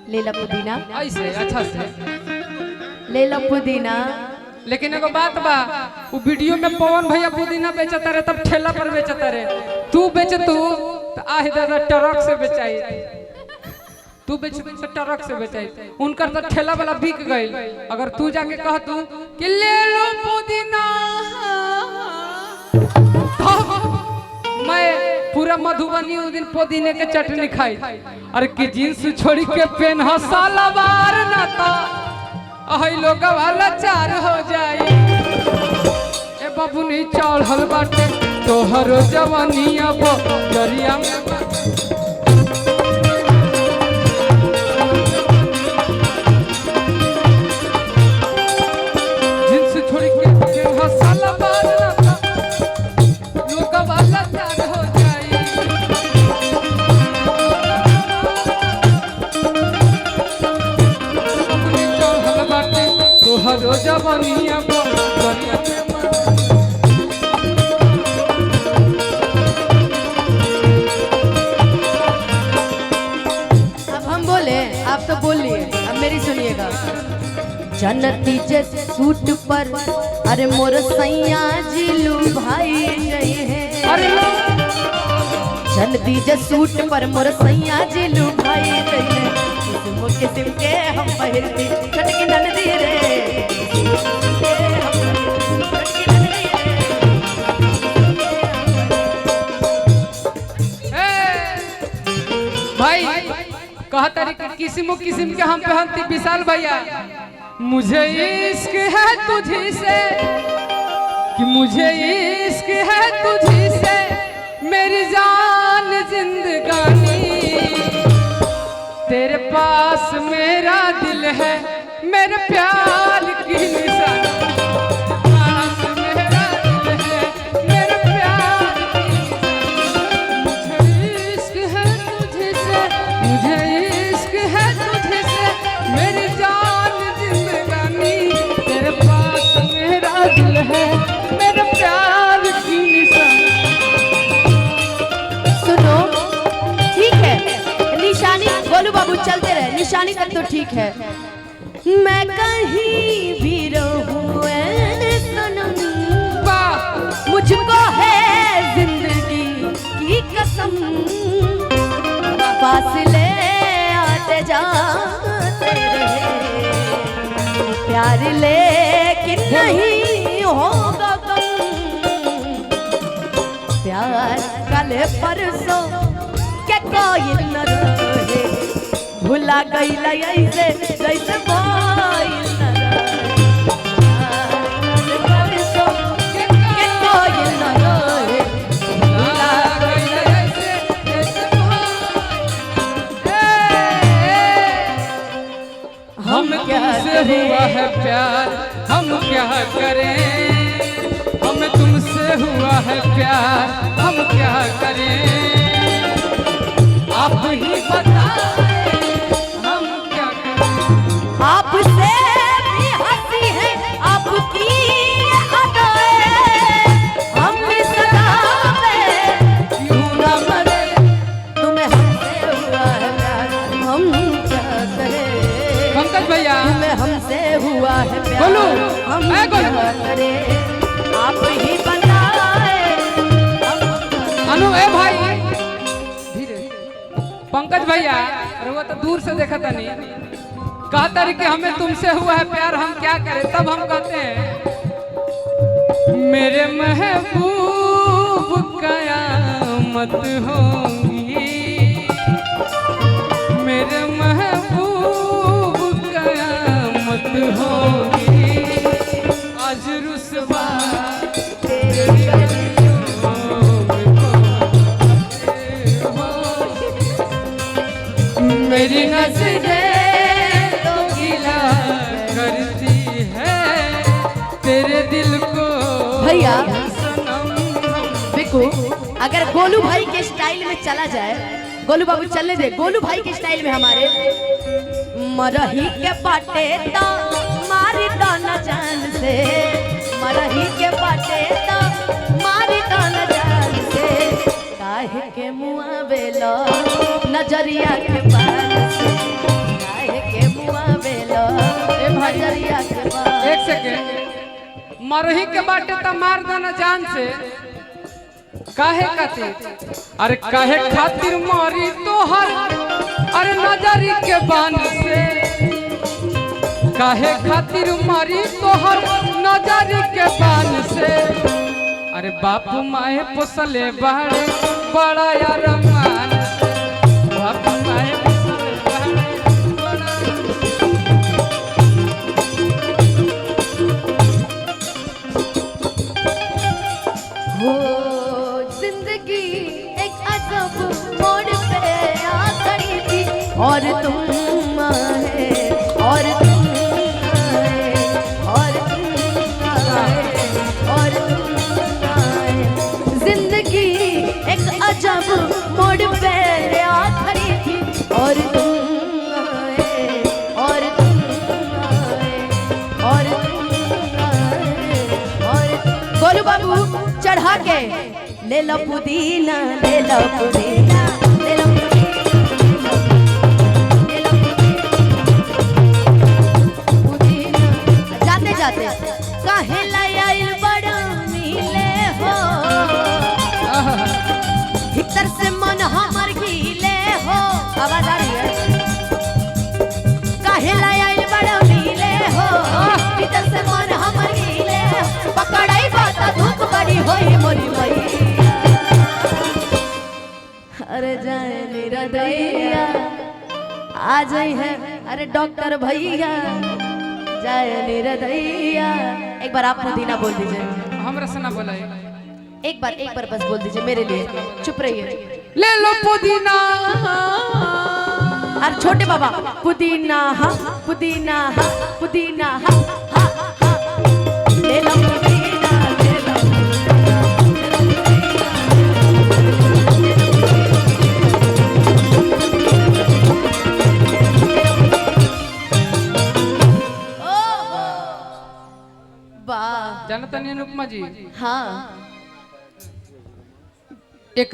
ले ला पुदीना ऐसे अच्छा से ले ला पुदीना। लेकिन एगो बात बा, वो वीडियो में पवन भैया पुदीना बेचता रहे तब ठेला पर बेचता रहे, तू बेच तू तो आहे दादा ट्रक से बेचाई, तू बेच ट्रक से बेचाई, उनकर तो ठेला वाला बिक गई। अगर तू जाके कह तू कि ले लो पुदीना, मैं पूरा मधुबनी उस दिन पुदीने के चटनी खाई। अरे कि जींस छोड़ी के पेन हसाला बार ना था अहि लोग वाला चार हो जाए। ए बाबूनी चढ़ल बाटे तोहरो जवानी अब दरिया में जींस छोड़ी के पेन हसाला बार ना था लोग वाला चार हो जाए। बाबूनी चढ़ल बाटे तोहरो जवानी अब दरिया में आप तो बोल लिए, अब मेरी सुनिएगा। जनती जे सूट पर अरे मोर सैया जिलू भाई गए हैं। अरे जनती जे सूट पर मोर सैया जिलू भाई गए हैं। किस्म किस्म के हम पहिरती छटकी ननदी रे। भाई कहा तरीके किस्म किस्म के हम पहनती विशाल भैया। मुझे इश्क है तुझी से कि मुझे इश्क है तुझी से मेरी जान जिंदगानी। तेरे पास मेरा दिल है मेरे प्यार की निशानी। गोलू बाबू चलते रहे, निशानी तक तो ठीक है। मैं कहीं भी रहूं सनम मुझको है जिंदगी की कसम। फासले आते जाते रहे प्यार लेकिन नहीं होगा कम। प्यार कल परसों के कोई न रहे भुला गई ऐसे जैसे कोई न परसों के कोई न रहे भुला गई ऐसे जैसे हम तुमसे हुआ है प्यार हम क्या करें। हमें तुमसे हुआ है प्यार हम क्या करें। आप ही बताएं हम क्या करें। आपसे भी हंसी है आपकी अदाएं। हम सदा में क्यों न मरे। तुम्हें हमसे हुआ है प्यार हम क्या करें। पंकज भैया तुम्हें हमसे हुआ है प्यार बोलो हम क्या करें। आप ही बताएं अनु ए भाई पंकज भैया। अरे वो तो दूर से देखा था नहीं कहता रही कि हमें तुमसे हुआ है प्यार हम क्या करें। तब हम कहते हैं मेरे महबूब कयामत होगी। मेरे महबूब कयामत होगी। आज रुसवा मेरी नज़रें तो गिला करती है तेरे दिल को भैया। सनम। बिकू अगर गोलू भाई के स्टाइल में चला जाए, गोलू बाबू चलने दे, गोलू भाई के स्टाइल में हमारे मरही के बाटे तो मारी तो न जान से। मरही के बाटे तो मारी तो न जान से। काहे के मुआ बेलो नजरिया के बात से। मरही के बाटे त मार देना जान से। काहे खातिर? अरे काहे खातिर मारी तोहर अरे नजरी के बान से। काहे खातिर मारी तोहर नजरी के बान से। अरे बापू माए पोसले बाड़े बड़ा यार मान से। बापू माए पोसले बाड़े बड़ा हो जिंदगी एक अजब मोड़ पे आ खड़ी थी और तुम आए और तुम आए और तुम आए और तुम आए। जिंदगी एक अजब मोड़ पे आ खड़ी थी और तुम आए और तुम आए और तुम आए और गोलू बाबू चढ़ा के ले लो पुदीना ले लो पुदीना ले लो पुदीना। जाते जाते काहे लायल बड़ा मिले हो भीतर से मन हमर गीले हो। आवाज आ रही है? काहे लायल बड़ा मिले हो भीतर से मन हमर गीले हो। पकड़ाई बात धूप बड़ी होई मोरी मैया। अरे जाए मेरा दैया आ जाई है अरे डॉक्टर भैया जाए मेरा दैया। एक बार आप पुदीना बोल दीजिए। हमरा से ना बोला एक बार बस बोल दीजिए मेरे लिए। चुप रहिए। ले लो पुदीना। और छोटे बाबा पुदीना हा पुदीना हा पुदीना हा हा हा ले लो पुदीना ले लो। जानता नहीं अनुपमा जी? हाँ एक